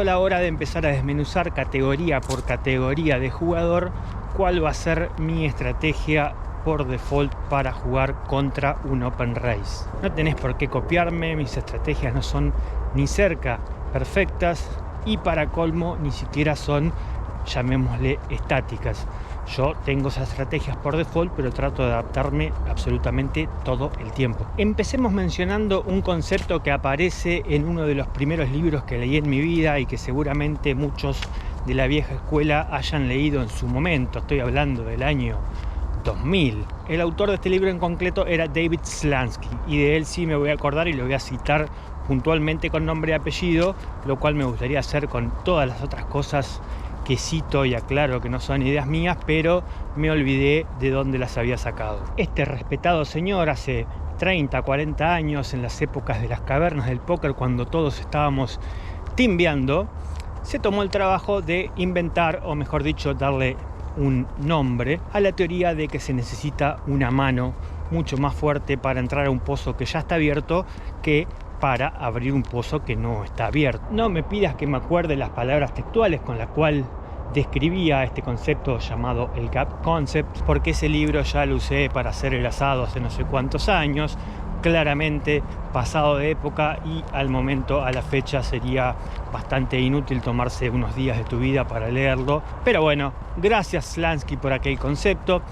A la hora de empezar a desmenuzar categoría por categoría de jugador, cuál va a ser mi estrategia por default para jugar contra un Open Race. No tenés por qué copiarme, mis estrategias no son ni cerca perfectas y para colmo ni siquiera son, llamémosle, estáticas. Yo tengo esas estrategias por default, pero trato de adaptarme absolutamente todo el tiempo. Empecemos mencionando un concepto que aparece en uno de los primeros libros que leí en mi vida y que seguramente muchos de la vieja escuela hayan leído en su momento. Estoy hablando del año 2000. El autor de este libro en concreto era David Slansky y de él sí me voy a acordar y lo voy a citar puntualmente con nombre y apellido, lo cual me gustaría hacer con todas las otras cosas que cito y aclaro que no son ideas mías, pero me olvidé de dónde las había sacado. Este respetado señor hace 30, 40 años, en las épocas de las cavernas del póker, cuando todos estábamos timbeando, se tomó el trabajo de inventar, o mejor dicho, darle un nombre a la teoría de que se necesita una mano mucho más fuerte para entrar a un pozo que ya está abierto que para abrir un pozo que no está abierto. No me pidas que me acuerde las palabras textuales con las cuales describía este concepto llamado el Gap Concept, porque ese libro ya lo usé para hacer el asado hace no sé cuántos años, claramente pasado de época, y al momento, a la fecha, sería bastante inútil tomarse unos días de tu vida para leerlo. Pero bueno, gracias Slansky por aquel concepto.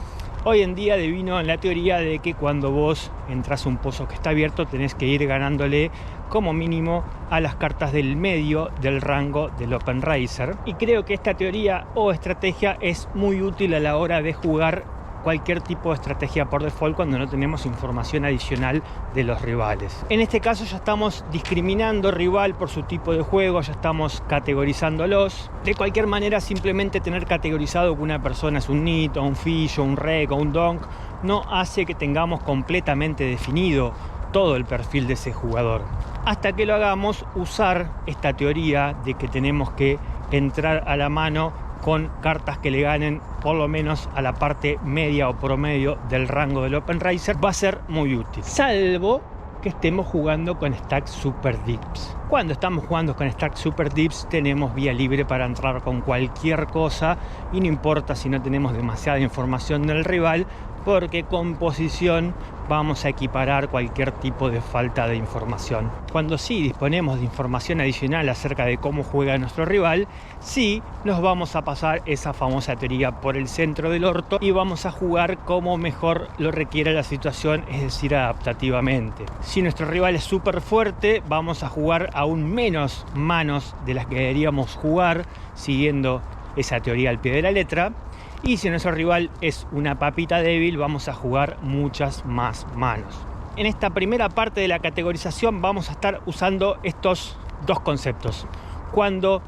Hoy en día devino en la teoría de que cuando vos entras a un pozo que está abierto tenés que ir ganándole como mínimo a las cartas del medio del rango del Open Racer. Y creo que esta teoría o estrategia es muy útil a la hora de jugar cualquier tipo de estrategia por default cuando no tenemos información adicional de los rivales. En este caso ya estamos discriminando rival por su tipo de juego, ya estamos categorizándolos. De cualquier manera, simplemente tener categorizado que una persona es un nit o un fish o un reg o un donk no hace que tengamos completamente definido todo el perfil de ese jugador. Hasta que lo hagamos, usar esta teoría de que tenemos que entrar a la mano con cartas que le ganen por lo menos a la parte media o promedio del rango del Open Racer va a ser muy útil, salvo que estemos jugando con stacks super deeps. Cuando estamos jugando con stacks super deeps tenemos vía libre para entrar con cualquier cosa y no importa si no tenemos demasiada información del rival, porque con posición vamos a equiparar cualquier tipo de falta de información. Cuando sí disponemos de información adicional acerca de cómo juega nuestro rival, sí nos vamos a pasar esa famosa teoría por el centro del orto y vamos a jugar como mejor lo requiere la situación, es decir, adaptativamente. Si nuestro rival es súper fuerte, vamos a jugar aún menos manos de las que deberíamos jugar, siguiendo esa teoría al pie de la letra. Y si nuestro rival es una papita débil, vamos a jugar muchas más manos. En esta primera parte de la categorización vamos a estar usando estos dos conceptos: cuándo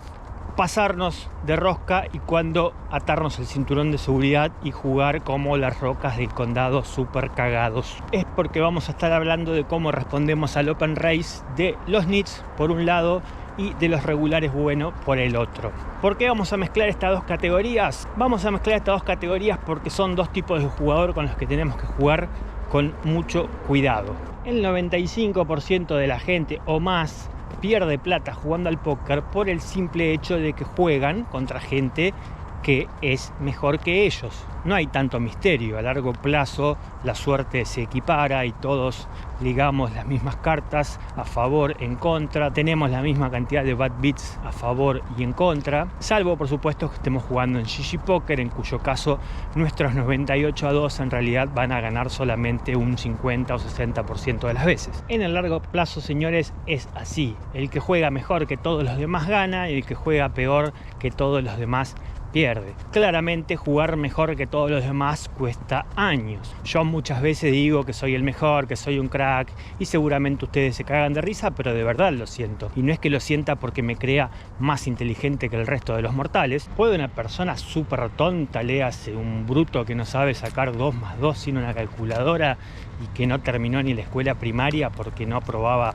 pasarnos de rosca y cuándo atarnos el cinturón de seguridad y jugar como las rocas del condado super cagados. Es porque vamos a estar hablando de cómo respondemos al Open Race de los nits por un lado y de los regulares bueno por el otro. ¿Por qué vamos a mezclar estas dos categorías? Vamos a mezclar estas dos categorías porque son dos tipos de jugador con los que tenemos que jugar con mucho cuidado. El 95% de la gente o más pierde plata jugando al póker por el simple hecho de que juegan contra gente que es mejor que ellos. No hay tanto misterio, a largo plazo la suerte se equipara y todos ligamos las mismas cartas a favor, en contra, tenemos la misma cantidad de bad beats a favor y en contra, salvo por supuesto que estemos jugando en GG Poker, en cuyo caso nuestros 98-2 en realidad van a ganar solamente un 50 o 60% de las veces. En el largo plazo, señores, es así: el que juega mejor que todos los demás gana y el que juega peor que todos los demás pierde. Claramente jugar mejor que todos los demás cuesta años. Yo muchas veces digo que soy el mejor, que soy un crack, y seguramente ustedes se cagan de risa, pero de verdad lo siento. Y no es que lo sienta porque me crea más inteligente que el resto de los mortales. ¿Puede una persona súper tonta, léase un bruto que no sabe sacar 2 más 2 sin una calculadora y que no terminó ni la escuela primaria porque no aprobaba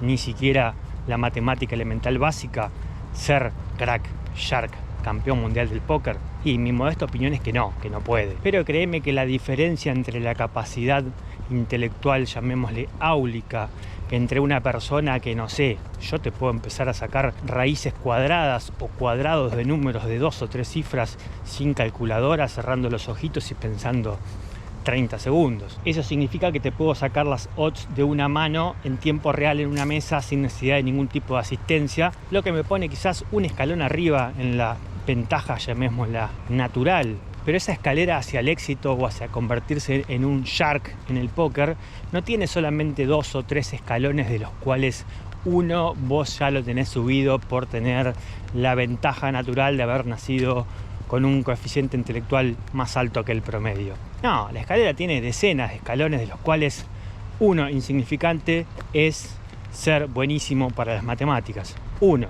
ni siquiera la matemática elemental básica, ser crack, shark, campeón mundial del póker? Y mi modesta opinión es que no puede. Pero créeme que la diferencia entre la capacidad intelectual, llamémosle áulica, que entre una persona que, no sé, yo te puedo empezar a sacar raíces cuadradas o cuadrados de números de 2 o 3 cifras sin calculadora, cerrando los ojitos y pensando 30 segundos. Eso significa que te puedo sacar las odds de una mano en tiempo real en una mesa sin necesidad de ningún tipo de asistencia, lo que me pone quizás un escalón arriba en la ventaja, llamémosla natural. Pero esa escalera hacia el éxito o hacia convertirse en un shark en el póker no tiene solamente 2 o 3 escalones, de los cuales uno vos ya lo tenés subido por tener la ventaja natural de haber nacido con un coeficiente intelectual más alto que el promedio. No, la escalera tiene decenas de escalones, de los cuales uno insignificante es ser buenísimo para las matemáticas. Uno.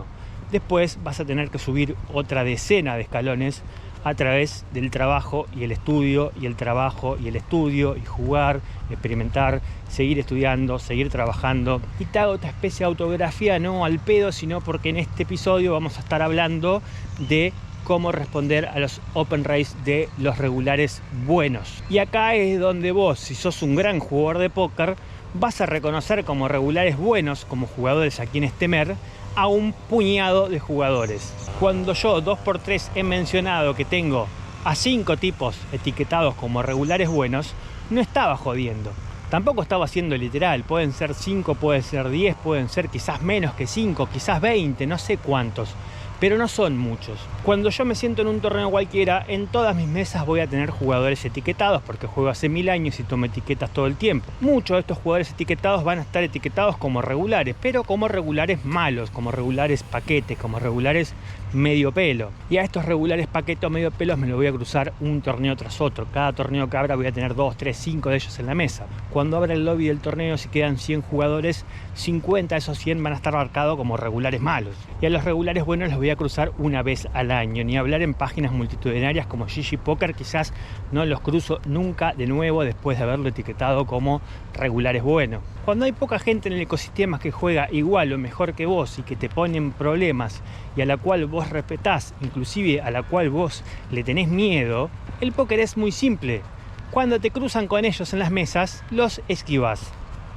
Después vas a tener que subir otra decena de escalones a través del trabajo y el estudio, y el trabajo y el estudio, y jugar, experimentar, seguir estudiando, seguir trabajando. Y te hago esta especie de autografía no al pedo, sino porque en este episodio vamos a estar hablando de cómo responder a los open race de los regulares buenos. Y acá es donde vos, si sos un gran jugador de póker, vas a reconocer como regulares buenos, como jugadores a quienes temer, a un puñado de jugadores. Cuando yo 2x3 he mencionado que tengo a 5 tipos etiquetados como regulares buenos, no estaba jodiendo. Tampoco estaba siendo literal. Pueden ser 5, pueden ser 10, pueden ser quizás menos que 5, quizás 20, no sé cuántos. Pero no son muchos. Cuando yo me siento en un torneo cualquiera, en todas mis mesas voy a tener jugadores etiquetados, porque juego hace 1000 años y tomo etiquetas todo el tiempo. Muchos de estos jugadores etiquetados van a estar etiquetados como regulares, pero como regulares malos, como regulares paquetes, como regulares medio pelo. Y a estos regulares paquetes o medio pelos me lo voy a cruzar un torneo tras otro. Cada torneo que abra voy a tener 2, 3, 5 de ellos en la mesa. Cuando abra el lobby del torneo, si quedan 100 jugadores, 50 de esos 100 van a estar marcados como regulares malos. Y a los regulares buenos los voy a cruzar una vez al año. Ni hablar en páginas multitudinarias como GG Poker, quizás no los cruzo nunca de nuevo después de haberlo etiquetado como regulares buenos. Cuando hay poca gente en el ecosistema que juega igual o mejor que vos y que te ponen problemas y a la cual vos respetás, inclusive a la cual vos le tenés miedo, el póker es muy simple. Cuando te cruzan con ellos en las mesas, los esquivás.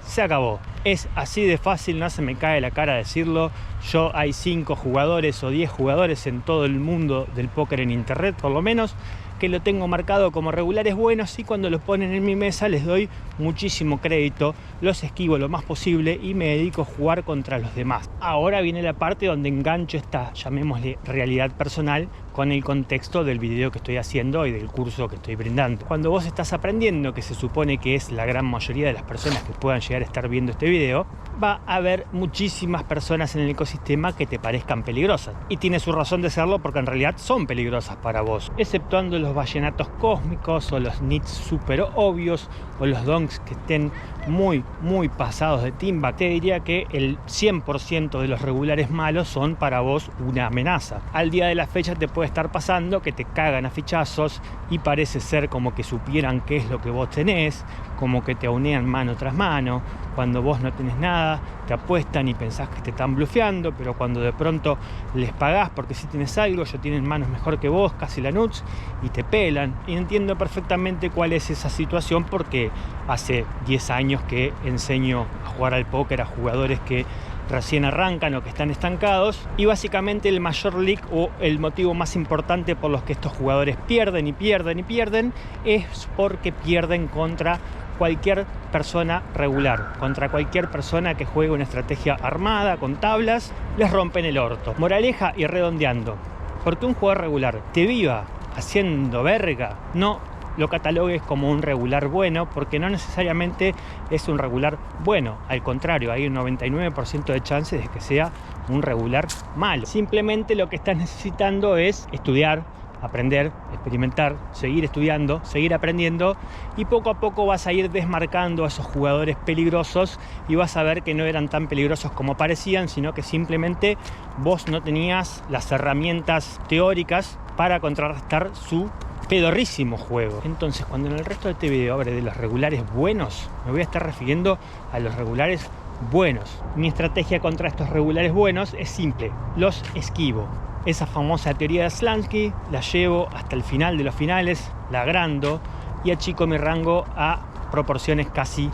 Se acabó. Es así de fácil, no se me cae la cara decirlo. Yo hay 5 jugadores o 10 jugadores en todo el mundo del póker en internet, por lo menos, que lo tengo marcado como regulares buenos, y cuando lo ponen en mi mesa les doy muchísimo crédito, los esquivo lo más posible y me dedico a jugar contra los demás. Ahora viene la parte donde engancho esta, llamémosle, realidad personal con el contexto del video que estoy haciendo y del curso que estoy brindando. Cuando vos estás aprendiendo, que se supone que es la gran mayoría de las personas que puedan llegar a estar viendo este video, va a haber muchísimas personas en el ecosistema que te parezcan peligrosas. Y tiene su razón de serlo, porque en realidad son peligrosas para vos. Exceptuando los vallenatos cósmicos o los nits súper obvios o los donks que estén muy pasados de timba, te diría que el 100% de los regulares malos son para vos una amenaza. Al día de la fecha te puede estar pasando que te cagan a fichazos y parece ser como que supieran qué es lo que vos tenés, como que te aunean mano tras mano. Cuando vos no tenés nada, te apuestan y pensás que te están blufeando, pero cuando de pronto les pagás porque si tenés algo, ellos tienen manos mejor que vos, casi la nuts, y te pelan. Y entiendo perfectamente cuál es esa situación, porque hace 10 años que enseño a jugar al póker a jugadores que recién arrancan o que están estancados, y básicamente el mayor leak o el motivo más importante por los que estos jugadores pierden es porque pierden contra cualquier persona regular, contra cualquier persona que juegue una estrategia armada con tablas, les rompen el orto. Moraleja y redondeando, porque un jugador regular te viva haciendo verga, no lo catalogues como un regular bueno, porque no necesariamente es un regular bueno. Al contrario, hay un 99% de chances de que sea un regular malo. Simplemente lo que estás necesitando es estudiar, aprender, experimentar, seguir estudiando, seguir aprendiendo, y poco a poco vas a ir desmarcando a esos jugadores peligrosos y vas a ver que no eran tan peligrosos como parecían, sino que simplemente vos no tenías las herramientas teóricas para contrarrestar su pedorrísimo juego. Entonces, cuando en el resto de este video hable de los regulares buenos, me voy a estar refiriendo a los regulares buenos. Mi estrategia contra estos regulares buenos es simple: los esquivo. Esa famosa teoría de Slansky la llevo hasta el final de los finales, la agrando y achico mi rango a proporciones casi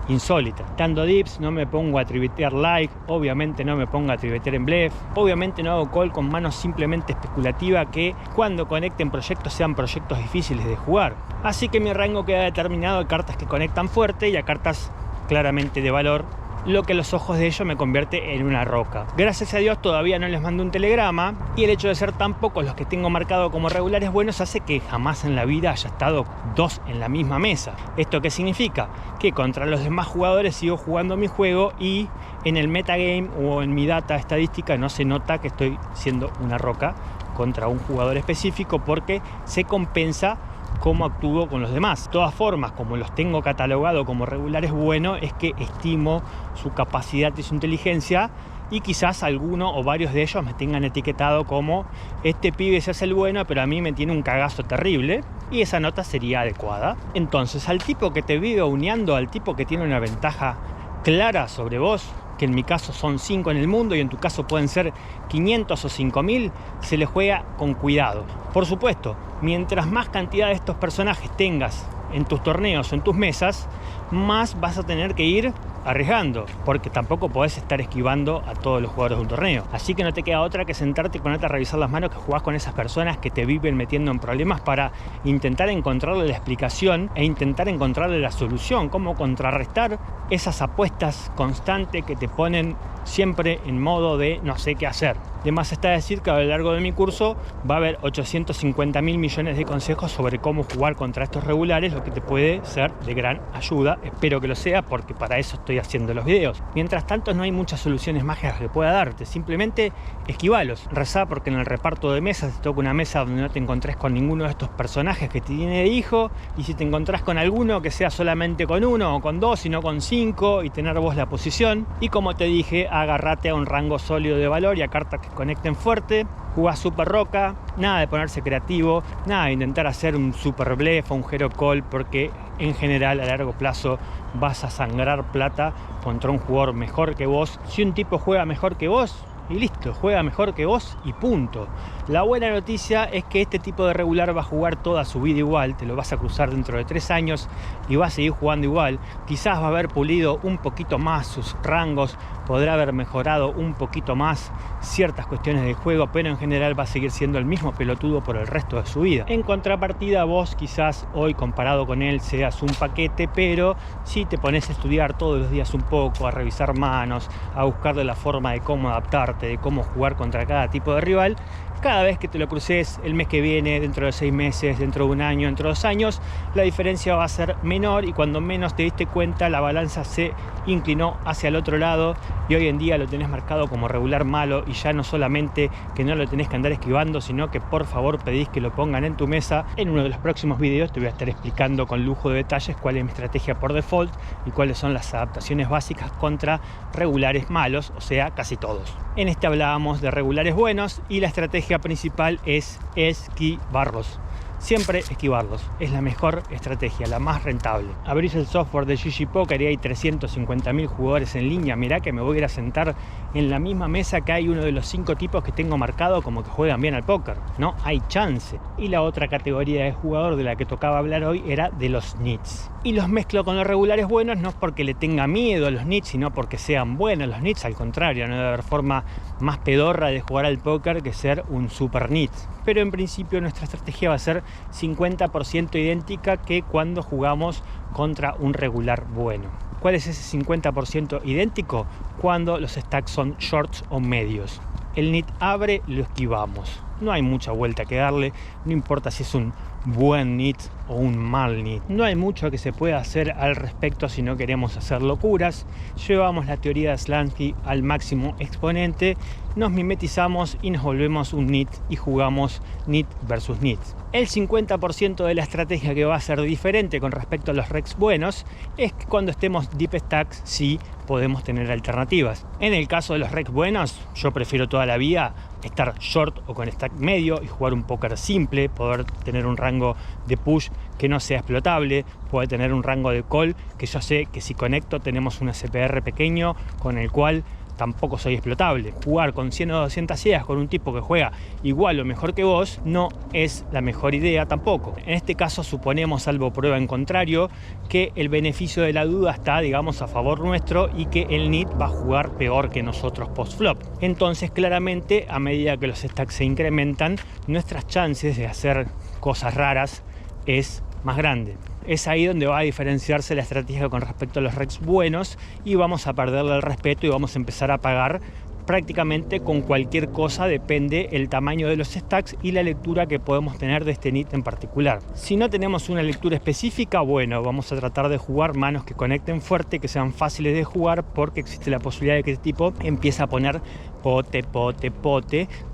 insólita. Dando dips, no me pongo a trivetear like, obviamente no me pongo a trivetear en bluff, obviamente no hago call con manos simplemente especulativa que cuando conecten proyectos sean proyectos difíciles de jugar. Así que mi rango queda determinado a cartas que conectan fuerte y a cartas claramente de valor, lo que a los ojos de ellos me convierte en una roca. Gracias a Dios todavía no les mando un telegrama, y el hecho de ser tan pocos los que tengo marcado como regulares buenos hace que jamás en la vida haya estado dos en la misma mesa. ¿Esto qué significa? Que contra los demás jugadores sigo jugando mi juego y en el metagame o en mi data estadística no se nota que estoy siendo una roca contra un jugador específico, porque se compensa cómo actúo con los demás. De todas formas, como los tengo catalogado como regulares buenos, es que estimo su capacidad y su inteligencia, y quizás alguno o varios de ellos me tengan etiquetado como este pibe se hace el bueno, pero a mí me tiene un cagazo terrible, y esa nota sería adecuada. Entonces, al tipo que te vive uneando, al tipo que tiene una ventaja clara sobre vos, que en mi caso son 5 en el mundo y en tu caso pueden ser 500 o 5000, se le juega con cuidado. Por supuesto, mientras más cantidad de estos personajes tengas en tus torneos o en tus mesas, más vas a tener que ir arriesgando, porque tampoco podés estar esquivando a todos los jugadores de un torneo. Así que no te queda otra que sentarte y ponerte a revisar las manos que jugás con esas personas que te viven metiendo en problemas, para intentar encontrarle la explicación e intentar encontrarle la solución, cómo contrarrestar esas apuestas constantes que te ponen siempre en modo de no sé qué hacer. De más está decir que a lo largo de mi curso va a haber 850.000 millones de consejos sobre cómo jugar contra estos regulares, lo que te puede ser de gran ayuda. Espero que lo sea, porque para eso estoy haciendo los videos. Mientras tanto, no hay muchas soluciones mágicas que pueda darte, simplemente esquivalos. Rezá porque en el reparto de mesas te toca una mesa donde no te encontrés con ninguno de estos personajes que te tiene de hijo, y si te encontrás con alguno, que sea solamente con uno o con dos y no con 5, y tener vos la posición. Y como te dije, agárrate a un rango sólido de valor y a cartas que conecten fuerte. Jugás super roca, nada de ponerse creativo, nada de intentar hacer un super bluff o un hero call, porque en general a largo plazo vas a sangrar plata contra un jugador mejor que vos. Si un tipo juega mejor que vos, y listo, juega mejor que vos y punto. La buena noticia es que este tipo de regular va a jugar toda su vida igual, te lo vas a cruzar dentro de 3 años y va a seguir jugando igual. Quizás va a haber pulido un poquito más sus rangos, podrá haber mejorado un poquito más ciertas cuestiones del juego, pero en general va a seguir siendo el mismo pelotudo por el resto de su vida. En contrapartida, vos quizás hoy comparado con él seas un paquete, pero si te pones a estudiar todos los días un poco, a revisar manos, a buscarle la forma de cómo adaptarte, de cómo jugar contra cada tipo de rival, cada vez que te lo cruces el mes que viene, dentro de 6 meses, dentro de 1 año, dentro de 2 años, la diferencia va a ser menor, y cuando menos te diste cuenta la balanza se inclinó hacia el otro lado, y hoy en día lo tenés marcado como regular malo, y ya no solamente que no lo tenés que andar esquivando, sino que por favor pedís que lo pongan en tu mesa. En uno de los próximos videos te voy a estar explicando con lujo de detalles cuál es mi estrategia por default y cuáles son las adaptaciones básicas contra regulares malos, o sea, casi todos. En este hablábamos de regulares buenos, y la estrategia principal es esquivarlos. Siempre esquivarlos, es la mejor estrategia, la más rentable. Abrís el software de GG Poker y hay 350.000 jugadores en línea. Mirá que me voy a ir a sentar en la misma mesa que hay uno de los 5 tipos que tengo marcado como que juegan bien al póker. No hay chance. Y la otra categoría de jugador de la que tocaba hablar hoy era de los nits. Y los mezclo con los regulares buenos, no es porque le tenga miedo a los nits, sino porque sean buenos los nits. Al contrario, no debe haber forma más pedorra de jugar al póker que ser un super nit. Pero en principio nuestra estrategia va a ser 50% idéntica que cuando jugamos contra un regular bueno. ¿Cuál es ese 50% idéntico? Cuando los stacks son shorts o medios. El nit abre, lo esquivamos. No hay mucha vuelta que darle, no importa si es un buen nit o un mal nit. No hay mucho que se pueda hacer al respecto si no queremos hacer locuras. Llevamos la teoría de Slansky al máximo exponente, nos mimetizamos y nos volvemos un nit y jugamos nit versus nit. El 50% de la estrategia que va a ser diferente con respecto a los recs buenos es que cuando estemos deep stacks sí podemos tener alternativas. En el caso de los recs buenos, yo prefiero toda la vida estar short o con stack medio y jugar un póker simple, poder tener un rango de push que no sea explotable, poder tener un rango de call que yo sé que si conecto tenemos un SPR pequeño con el cual tampoco soy explotable. Jugar con 100 o 200 ideas con un tipo que juega igual o mejor que vos no es la mejor idea tampoco. En este caso suponemos, salvo prueba en contrario, que el beneficio de la duda está, digamos, a favor nuestro y que el NIT va a jugar peor que nosotros post-flop. Entonces, claramente, a medida que los stacks se incrementan, nuestras chances de hacer cosas raras es más grande. Es ahí donde va a diferenciarse la estrategia con respecto a los recs buenos y vamos a perderle el respeto y vamos a empezar a pagar prácticamente con cualquier cosa, depende el tamaño de los stacks y la lectura que podemos tener de este NIT en particular. Si no tenemos una lectura específica, bueno, vamos a tratar de jugar manos que conecten fuerte, que sean fáciles de jugar, porque existe la posibilidad de que este tipo empiece a poner pote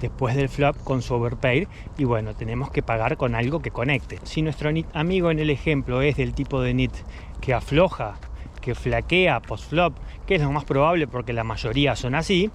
después del flop con su overpair y bueno, tenemos que pagar con algo que conecte. Si nuestro NIT amigo en el ejemplo es del tipo de NIT que afloja, que flaquea post-flop, que es lo más probable porque la mayoría son así,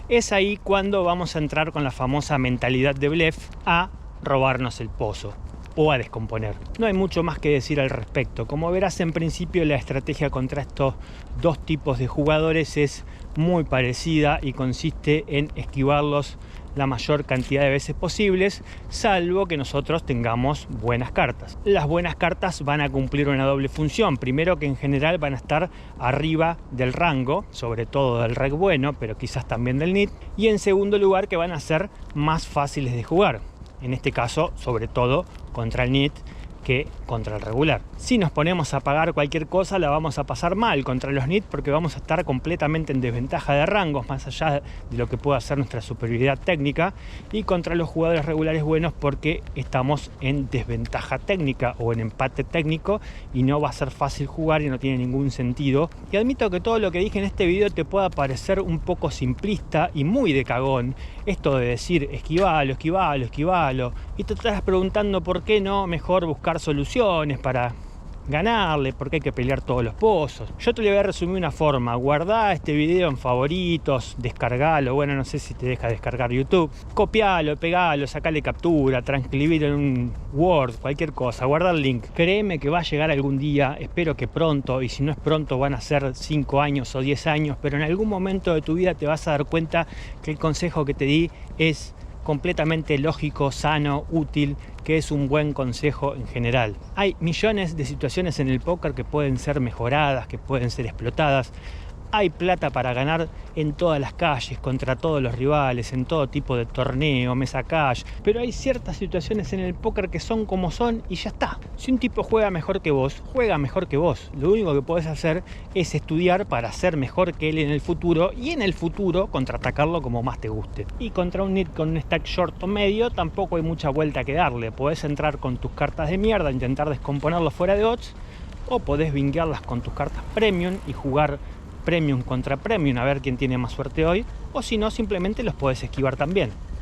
es ahí cuando vamos a entrar con la famosa mentalidad de bluff a robarnos el pozo o a descomponer. No hay mucho más que decir al respecto. Como verás, en principio la estrategia contra estos dos tipos de jugadores es muy parecida y consiste en esquivarlos la mayor cantidad de veces posibles, salvo que nosotros tengamos buenas cartas. Las buenas cartas van a cumplir una doble función. Primero, que en general van a estar arriba del rango, sobre todo del reg bueno, pero quizás también del NIT. Y en segundo lugar, que van a ser más fáciles de jugar. En este caso, sobre todo contra el NIT que contra el regular. Si nos ponemos a pagar cualquier cosa, la vamos a pasar mal contra los NIT porque vamos a estar completamente en desventaja de rangos, más allá de lo que pueda ser nuestra superioridad técnica, y contra los jugadores regulares buenos porque estamos en desventaja técnica o en empate técnico y no va a ser fácil jugar y no tiene ningún sentido. Y admito que todo lo que dije en este video te pueda parecer un poco simplista y muy de cagón, esto de decir esquivalo, esquivalo, esquivalo, y te estás preguntando por qué no mejor buscar soluciones para ganarle, porque hay que pelear todos los pozos. Yo te lo voy a resumir una forma: guardá este video en favoritos, descargalo, bueno, no sé si te deja descargar YouTube, copialo, pegalo, sacale captura, transcribilo en un Word, cualquier cosa, guarda el link. Créeme que va a llegar algún día, espero que pronto, y si no es pronto van a ser 5 años o 10 años, pero en algún momento de tu vida te vas a dar cuenta que el consejo que te di es completamente lógico, sano, útil, que es un buen consejo en general. Hay millones de situaciones en el póker que pueden ser mejoradas, que pueden ser explotadas. Hay plata para ganar en todas las calles, contra todos los rivales, en todo tipo de torneo, mesa cash, pero hay ciertas situaciones en el póker que son como son y ya está. Si un tipo juega mejor que vos, juega mejor que vos. Lo único que podés hacer es estudiar para ser mejor que él en el futuro y en el futuro contraatacarlo como más te guste. Y contra un NIT con un stack short o medio tampoco hay mucha vuelta que darle. Podés entrar con tus cartas de mierda, intentar descomponerlo fuera de odds, o podés vinguearlas con tus cartas premium y jugar premium contra premium a ver quién tiene más suerte hoy, o si no, simplemente los podés esquivar también.